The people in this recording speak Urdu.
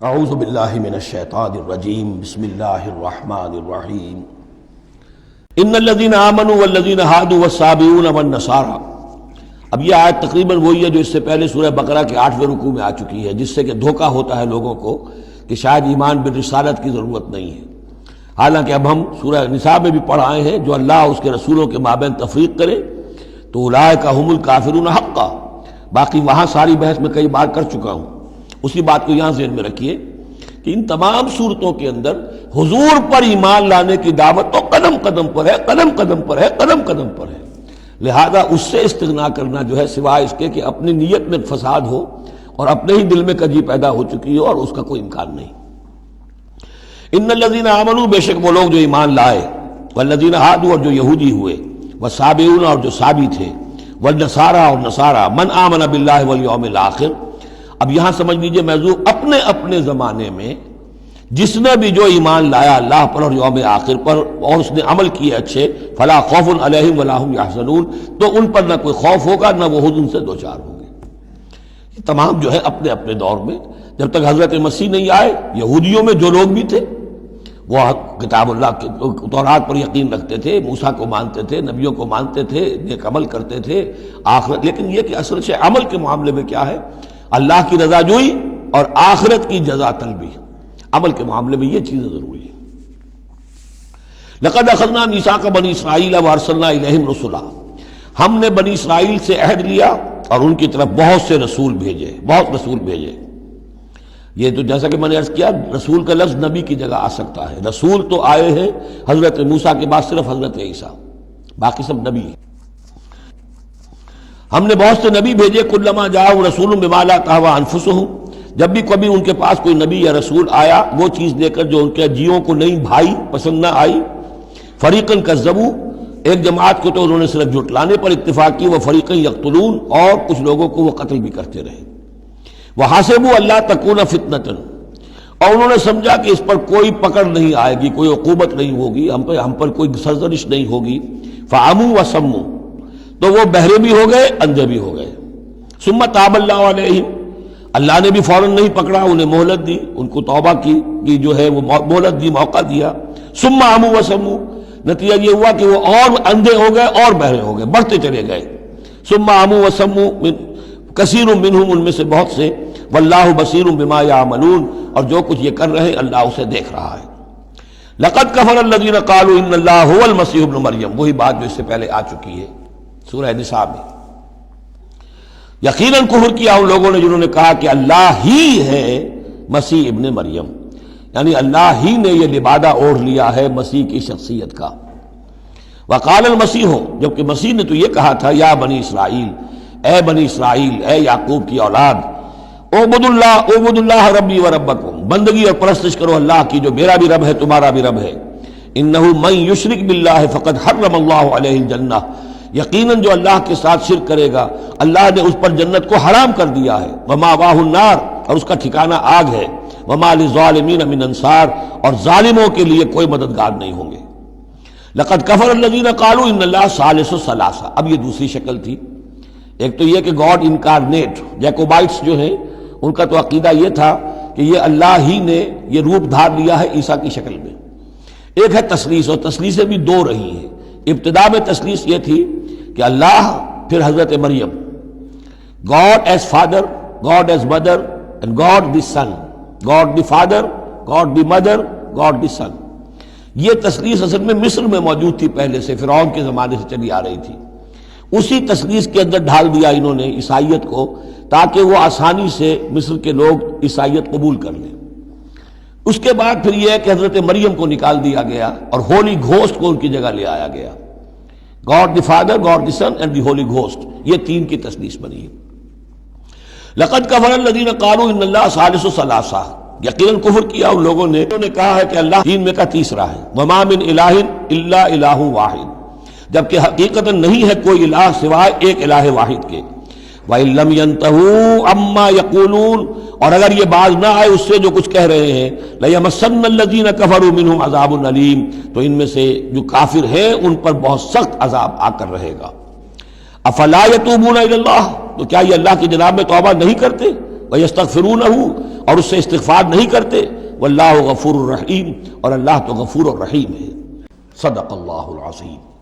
اعوذ باللہ من الشیطان الرجیم بسم اللہ الرحمن الرحیم ان الذین آمنوا والذین ہادوا والصابئون والنصارى۔ اب یہ آیت تقریباً وہی ہے جو اس سے پہلے سورہ بقرہ کے 8ویں رکوع میں آ چکی ہے، جس سے کہ دھوکہ ہوتا ہے لوگوں کو کہ شاید ایمان بالرسالت کی ضرورت نہیں ہے، حالانکہ اب ہم سورہ نساء میں بھی پڑھ آئے ہیں جو اللہ اس کے رسولوں کے مابین تفریق کرے تو اولئک هم الکافرون حقا۔ باقی وہاں ساری بحث میں کئی بار کر چکا ہوں، اسی بات کو یہاں ذہن میں رکھیے کہ ان تمام صورتوں کے اندر حضور پر ایمان لانے کی دعوت تو قدم قدم پر ہے، قدم قدم پر ہے، قدم قدم پر ہے، لہذا اس سے استغنا کرنا جو ہے سوائے اس کے کہ اپنی نیت میں فساد ہو اور اپنے ہی دل میں کجی پیدا ہو چکی ہو، اور اس کا کوئی امکان نہیں۔ ان الذین آمنوا، بے شک وہ لوگ جو ایمان لائے، والذین ہادوا، اور جو یہودی ہوئے، والصابئون، اور جو صابی تھے، والنصارى، اور نصارى، من آمن باللہ والیوم الآخر۔ اب یہاں سمجھ لیجئے موضوع اپنے اپنے زمانے میں جس نے بھی جو ایمان لایا اللہ پر اور یوم آخر پر اور اس نے عمل کیے اچھے، فلا خوف علیہم ولا هم یحزنون، تو ان پر نہ کوئی خوف ہوگا نہ وہ حزن سے دوچار ہوں گے۔ یہ تمام جو ہے اپنے اپنے دور میں، جب تک حضرت مسیح نہیں آئے، یہودیوں میں جو لوگ بھی تھے وہ کتاب اللہ تورات پر یقین رکھتے تھے، موسیٰ کو مانتے تھے، نبیوں کو مانتے تھے، نیک عمل کرتے تھے آخرت، لیکن یہ کہ اصل سے عمل کے معاملے میں کیا ہے، اللہ کی رضا جوئی اور آخرت کی جزا طلبی، عمل کے معاملے میں یہ چیزیں ضروری ہیں۔ لقد اخذنا میثاق بنی اسرائیل وارسلنا الیہم رسلا، ہم نے بنی اسرائیل سے عہد لیا اور ان کی طرف بہت سے رسول بھیجے، بہت رسول بھیجے۔ یہ تو جیسا کہ میں نے عرض کیا، رسول کا لفظ نبی کی جگہ آ سکتا ہے، رسول تو آئے ہیں حضرت موسیٰ کے بعد صرف حضرت عیسیٰ، باقی سب نبی ہیں۔ ہم نے بہت سے نبی بھیجے، کلما جاءہم رسول بما لا تہوی انفسہم، جب بھی کبھی ان کے پاس کوئی نبی یا رسول آیا وہ چیز دے کر جو ان کے جیوں کو نہیں بھائی، پسند نہ آئی، فریقاً کذبوا، ایک جماعت کو تو انہوں نے صرف جھٹلانے پر اتفاق کی، وفریقاً یقتلون، اور کچھ لوگوں کو وہ قتل بھی کرتے رہے۔ وحسبوا الا تکون فتنۃ، اور انہوں نے سمجھا کہ اس پر کوئی پکڑ نہیں آئے گی، کوئی عقوبت نہیں ہوگی، ہم پر کوئی سرزنش نہیں ہوگی، فعموا وصموا، تو وہ بہرے بھی ہو گئے، اندھے بھی ہو گئے۔ ثم تاب اللہ علیہم، اللہ نے بھی فوراً نہیں پکڑا، انہیں مہلت دی، ان کو توبہ کی جو ہے وہ مہلت دی، موقع دیا۔ ثم عموا وصموا، نتیجہ یہ ہوا کہ وہ اور اندھے ہو گئے اور بہرے ہو گئے، بڑھتے چلے گئے۔ ثم عموا وصموا کثیر منہم، ان میں سے بہت سے، واللہ بصیر بما یعملون، اور جو کچھ یہ کر رہے ہیں اللہ اسے دیکھ رہا ہے۔ لقد کفر الذین قالوا ان اللہ هو المسیح ابن مریم، وہی بات جو اس سے پہلے آ چکی ہے سورہ نساء میں۔ یقیناً کفر کیا ان لوگوں نے جنہوں نے کہا کہ اللہ ہی ہے مسیح ابن مریم، یعنی اللہ ہی نے یہ لبادہ اوڑھ لیا ہے مسیح کی شخصیت کا۔ وقال المسیح، جبکہ مسیح نے تو یہ کہا تھا، یا بنی اسرائیل، اے بنی اسرائیل، اے یعقوب کی اولاد، اعبدوا اللہ ربی و ربکم، بندگی اور پرستش کرو اللہ کی جو میرا بھی رب ہے تمہارا بھی رب ہے۔ انہ من یشرک باللہ فقد حرم اللہ علیہ الجنہ، یقیناً جو اللہ کے ساتھ شرک کرے گا اللہ نے اس پر جنت کو حرام کر دیا ہے، ومأواہ النار، اور اس کا ٹھکانہ آگ ہے، وما للظالمین من انصار، اور ظالموں کے لیے کوئی مددگار نہیں ہوں گے۔ لقد کفر الذین قالوا ان اللہ ثالث ثلاثہ، اب یہ دوسری شکل تھی۔ ایک تو یہ کہ گاڈ انکارنیٹ، جیکوبائٹس جو ہیں ان کا تو عقیدہ یہ تھا کہ یہ اللہ ہی نے یہ روپ دھار لیا ہے عیسیٰ کی شکل میں۔ ایک ہے تثلیث، اور تثلیثیں بھی دو رہی ہیں۔ ابتدا میں تثلیث یہ تھی کہ اللہ، پھر حضرت مریم، God as father, God as mother, and God the son, God the father, God the mother, God the son. یہ تثلیث اصل میں مصر میں موجود تھی پہلے سے، فرعون کے زمانے سے چلی آ رہی تھی۔ اسی تثلیث کے اندر ڈھال دیا انہوں نے عیسائیت کو، تاکہ وہ آسانی سے مصر کے لوگ عیسائیت قبول کر لیں۔ اس کے بعد پھر یہ ہے کہ حضرت مریم کو نکال دیا گیا اور ہولی گھوسٹ کو ان کی جگہ لے آیا گیا۔ God the father, God the Son and the Holy Ghost, یہ تین کی تثلیث بنی ہے۔ لقد کفر الذین قالوا ان اللہ ثالث ثلاثہ، یقیناً کفر کیا ان لوگوں نے انہوں نے کہا ہے کہ اللہ تین میں کا تیسرا ہے۔ وما من الہ الا الہ واحد، جبکہ حقیقتاً نہیں ہے کوئی الہ سوائے ایک الہ واحد کے۔ وَإِن لَّمْ يَنْتَهُوا عَمَّا يَقُولُونَ، اور اگر یہ باز نہ آئے اس سے جو کچھ کہہ رہے ہیں، لَيَمَسَّنَّ الَّذِينَ كَفَرُوا مِنْهُمْ عَذَابٌ أَلِيمٌ، تو ان میں سے جو کافر ہیں ان پر بہت سخت عذاب آ کر رہے گا۔ أَفَلَا يَتُوبُونَ إِلَى اللَّهِ، تو کیا یہ اللہ کی جناب میں توبہ نہیں کرتے؟ وَيَسْتَغْفِرُونَهُ، اور اس سے استغفار نہیں کرتے، واللہ غفور الرحیم، اور اللہ تو غفور الرحیم ہے۔ صدق اللہ العظیم۔